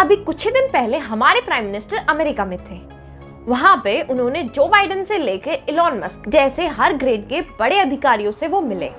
अभी कुछ ही दिन पहले हमारे प्राइम मिनिस्टर अमेरिका में थे। वहां पे उन्होंने जो बाइडेन से लेकर इलॉन मस्क जैसे हर ग्रेड के बड़े अधिकारियों से वो मिले।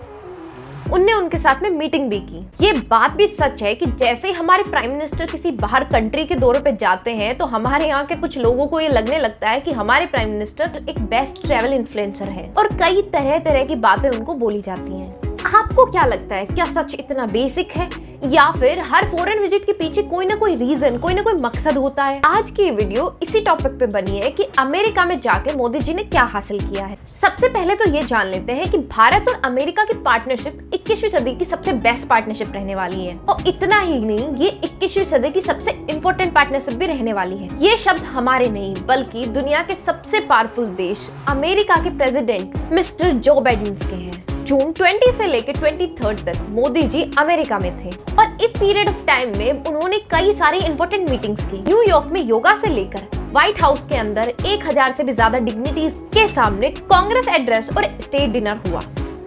उनने उनके साथ में मीटिंग भी की। ये बात भी सच है कि जैसे ही हमारे प्राइम मिनिस्टर किसी बाहर कंट्री के दौरे पे जाते हैं तो हमारे यहाँ के कुछ लोगों को ये लगने लगता है कि हमारे प्राइम मिनिस्टर एक बेस्ट ट्रैवल इन्फ्लुएंसर है और कई तरह तरह की बातें उनको बोली जाती हैं। आपको क्या लगता है, क्या सच इतना बेसिक है या फिर हर फॉरेन विजिट के पीछे कोई ना कोई रीजन, कोई ना कोई मकसद होता है? आज की ये वीडियो इसी टॉपिक पे बनी है कि अमेरिका में जाके मोदी जी ने क्या हासिल किया है। सबसे पहले तो ये जान लेते हैं कि भारत और अमेरिका की पार्टनरशिप 21वीं सदी की सबसे बेस्ट पार्टनरशिप रहने वाली है और इतना ही नहीं, ये 21वीं सदी की सबसे इम्पोर्टेंट पार्टनरशिप भी रहने वाली है। ये शब्द हमारे नहीं बल्कि दुनिया के सबसे पावरफुल देश अमेरिका के प्रेसिडेंट मिस्टर जो बाइडेन के हैं। जून 20 से लेकर 23 तक मोदी जी अमेरिका में थे और इस पीरियड ऑफ टाइम में उन्होंने कई सारी इंपॉर्टेंट मीटिंग्स की। न्यूयॉर्क में योगा से लेकर व्हाइट हाउस के अंदर 1000 से भी ज्यादा डिग्निटीज के सामने कांग्रेस एड्रेस और स्टेट डिनर हुआ।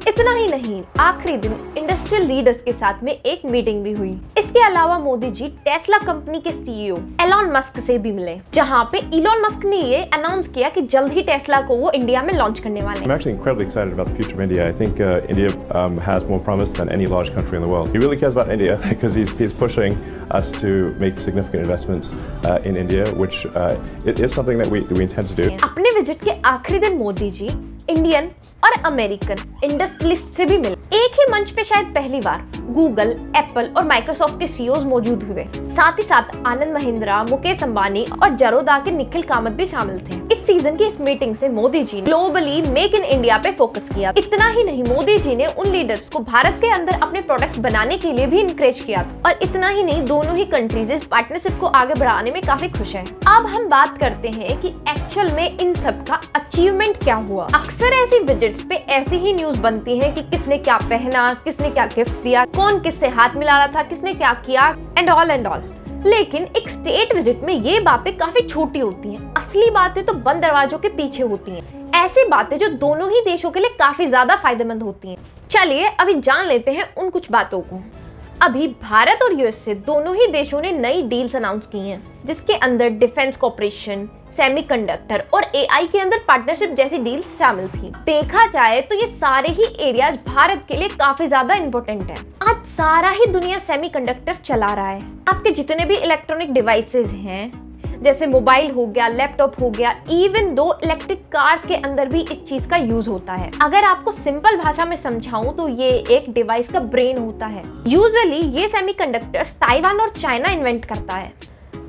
इतना ही नहीं, आखिरी दिन इंडस्ट्रियल लीडर्स के साथ में एक मीटिंग भी हुई। इसके अलावा मोदी जी टेस्ला कंपनी के सीईओ एलॉन मस्क से भी मिले, जहां पे एलॉन मस्क ने ये अनाउंस किया कि जल्द ही टेस्ला को वो इंडिया में लॉन्च करने वाले हैं। I'm actually incredibly excited about the future of India. I think India has more promise than any large country in the world. He really cares about India because he's pushing us to make significant investments in India, which it is something that we intend to do. अपने visit के आखिरी दिन Modi ji Indian और American industrialist से भी मिले। एक ही मंच पे शायद पहली बार गूगल, एप्पल और माइक्रोसॉफ्ट के सीईओज मौजूद हुए। साथ ही साथ आनंद महिंद्रा, मुकेश अंबानी और जरोदा के निखिल कामत भी शामिल थे। इस सीजन की इस मीटिंग से मोदी जी ने ग्लोबली मेक इन इंडिया पे फोकस किया। इतना ही नहीं, मोदी जी ने उन लीडर्स को भारत के अंदर अपने प्रोडक्ट्स बनाने के लिए भी इनकरेज किया और इतना ही नहीं, दोनों ही कंट्रीज इस पार्टनरशिप को आगे बढ़ाने में काफी खुश हैं। अब हम बात करते हैं कि एक्चुअल में इन सब का अचीवमेंट क्या हुआ। अक्सर ऐसी विजिट्स पे ऐसी ही न्यूज बनती है कि किसने क्या पहना, किसने क्या गिफ्ट दिया, कौन किससे हाथ मिला रहा था, किसने क्या किया एंड ऑल। लेकिन एक स्टेट विजिट में ये बातें काफी छोटी होती हैं। असली बातें तो बंद दरवाजों के पीछे होती हैं। ऐसी बातें जो दोनों ही देशों के लिए काफी ज्यादा फायदेमंद होती हैं। चलिए अभी जान लेते हैं उन कुछ बातों को। अभी भारत और यूएस से दोनों ही देशों ने नई डील्स अनाउंस की हैं, जिसके अंदर डिफेंस कॉर्पोरेशन, सेमीकंडक्टर और एआई के अंदर पार्टनरशिप जैसी डील्स शामिल थी। देखा जाए तो ये सारे ही एरियाज भारत के लिए काफी ज्यादा इंपॉर्टेंट है। आज सारा ही दुनिया सेमीकंडक्टर चला रहा है। आपके जितने भी इलेक्ट्रॉनिक डिवाइसेस हैं, जैसे मोबाइल हो गया, लैपटॉप हो गया, इवन दो इलेक्ट्रिक कार के अंदर भी इस चीज का यूज होता है। अगर आपको सिंपल भाषा में समझाऊं तो ये एक डिवाइस का ब्रेन होता है। यूजुअली ये सेमीकंडक्टर्स ताइवान और चाइना इन्वेंट करता है।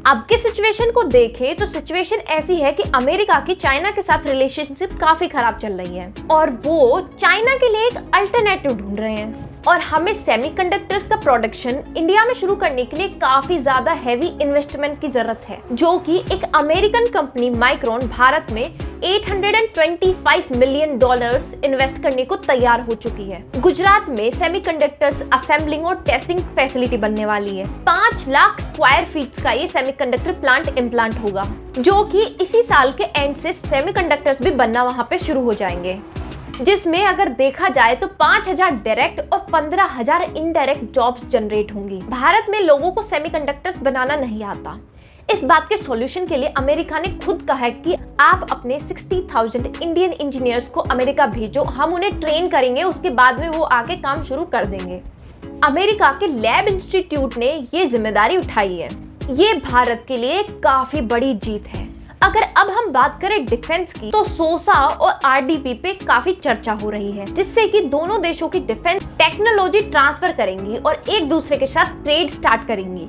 अब के सिचुएशन को देखें तो सिचुएशन ऐसी है कि अमेरिका की चाइना के साथ रिलेशनशिप काफी खराब चल रही है और वो चाइना के लिए एक अल्टरनेटिव ढूंढ रहे हैं और हमें सेमीकंडक्टर्स का प्रोडक्शन इंडिया में शुरू करने के लिए काफी ज्यादा हैवी इन्वेस्टमेंट की जरूरत है, जो कि एक अमेरिकन कंपनी माइक्रोन भारत में $825 मिलियन इन्वेस्ट करने को तैयार हो चुकी है। गुजरात में सेमीकंडक्टर्स असेंबलिंग और टेस्टिंग फैसिलिटी बनने वाली है। 5 लाख स्क्वायर फीट का ये सेमीकंडक्टर प्लांट इम्प्लांट होगा, जो कि इसी साल के एंड से सेमीकंडक्टर्स भी बनना वहां पे शुरू हो जाएंगे, जिसमें अगर देखा जाए तो 5000 डायरेक्ट और 15000 इनडायरेक्ट जॉब्स जनरेट होंगी। भारत में लोगों को सेमीकंडक्टर्स बनाना नहीं आता। इस बात के सॉल्यूशन के लिए अमेरिका ने खुद कहा है कि आप अपने 60,000 इंडियन इंजीनियर्स को अमेरिका भेजो, हम उन्हें ट्रेन करेंगे, उसके बाद में वो आके काम शुरू कर देंगे। अमेरिका के लैब इंस्टीट्यूट ने ये जिम्मेदारी उठाई है। ये भारत के लिए काफी बड़ी जीत है। अगर अब हम बात करें डिफेंस की तो सोसा और आरडीपी पे काफी चर्चा हो रही है, जिससे कि दोनों देशों की डिफेंस टेक्नोलॉजी ट्रांसफर करेंगी और एक दूसरे के साथ ट्रेड स्टार्ट करेंगी।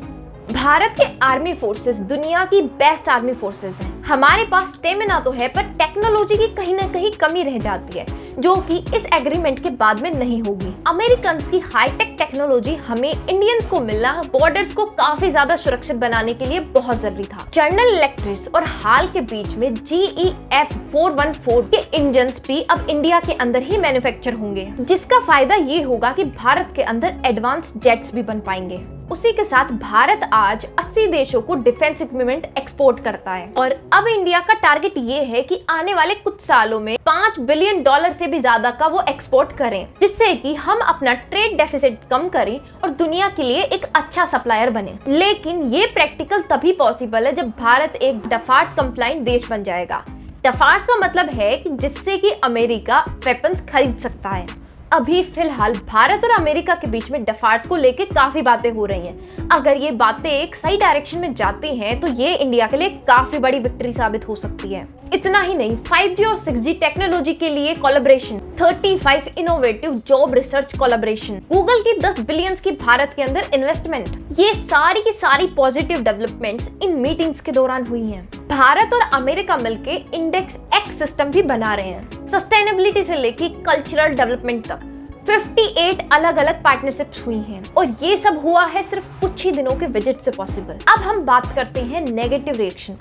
भारत के आर्मी फोर्सेस दुनिया की बेस्ट आर्मी फोर्सेस हैं। हमारे पास स्टेमिना तो है पर टेक्नोलॉजी की कहीं ना कहीं कमी रह जाती है, जो कि इस एग्रीमेंट के बाद में नहीं होगी। अमेरिकन की हाईटेक टेक्नोलॉजी हमें इंडियंस को मिलना बॉर्डर्स को काफी ज्यादा सुरक्षित बनाने के लिए बहुत जरूरी था। जनरल इलेक्ट्रिक और हाल के बीच में GE F414 के इंजन भी अब इंडिया के अंदर ही मैन्युफैक्चर होंगे, जिसका फायदा ये होगा कि भारत के अंदर एडवांस जेट्स भी बन पाएंगे। उसी के साथ भारत आज 80 देशों को डिफेंस इक्विपमेंट एक्सपोर्ट करता है और अब इंडिया का टारगेट ये है कि आने वाले कुछ सालों में $5 बिलियन से भी ज्यादा का वो एक्सपोर्ट करें, जिससे कि हम अपना ट्रेड डेफिसिट कम करें और दुनिया के लिए एक अच्छा सप्लायर बने। लेकिन ये प्रैक्टिकल तभी पॉसिबल है जब भारत एक डफार्स कंप्लाइंट देश बन जाएगा। डफार्स का मतलब है कि जिससे कि अमेरिका वेपन्स खरीद सकता है। अभी फिलहाल भारत और अमेरिका के बीच में डफार्स को लेके काफी बातें हो रही हैं। अगर ये बातें एक सही डायरेक्शन में जाती हैं तो ये इंडिया के लिए काफी बड़ी विक्ट्री साबित हो सकती है। इतना ही नहीं, 5G और 6G टेक्नोलॉजी के लिए collaboration, 35 innovative job research collaboration, Google की 10 बिलियन की भारत के अंदर इन्वेस्टमेंट, ये सारी की सारी पॉजिटिव डेवलपमेंट्स इन मीटिंग्स के दौरान हुई हैं। भारत और अमेरिका मिलके इंडेक्स एक्स सिस्टम भी बना रहे हैं। सस्टेनेबिलिटी से लेके कल्चरल डेवलपमेंट तक 58 अलग अलग पार्टनरशिप्स हुई हैं और ये सब हुआ है सिर्फ कुछ ही दिनों के विजिट से पॉसिबल। अब हम बात करते हैं नेगेटिव रिएक्शन।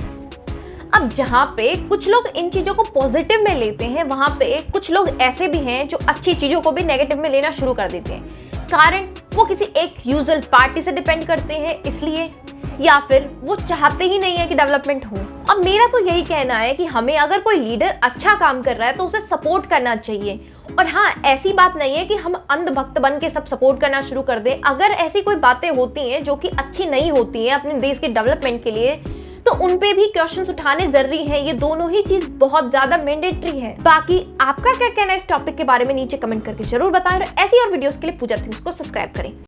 अब जहाँ पे कुछ लोग इन चीजों को पॉजिटिव में लेते हैं, वहां पे कुछ लोग ऐसे भी हैं जो अच्छी चीजों को भी नेगेटिव में लेना शुरू कर देते हैं। कारण वो किसी एक यूजुअल पार्टी से डिपेंड करते हैं इसलिए, या फिर वो चाहते ही नहीं है कि डेवलपमेंट हो। अब मेरा तो यही कहना है कि हमें अगर कोई लीडर अच्छा काम कर रहा है तो उसे सपोर्ट करना चाहिए। और हाँ, ऐसी बात नहीं है कि हम अंधभक्त बन के सब सपोर्ट करना शुरू कर दें। अगर ऐसी कोई बातें होती हैं जो कि अच्छी नहीं होती हैं अपने देश के डेवलपमेंट के लिए, तो उन पे भी क्वेश्चंस उठाने जरूरी है। ये दोनों ही चीज बहुत ज्यादा मैंडेटरी है। बाकी आपका क्या कहना है इस टॉपिक के बारे में नीचे कमेंट करके जरूर बताएं और ऐसी और वीडियोस के लिए पूजा थिंग्स को सब्सक्राइब करें।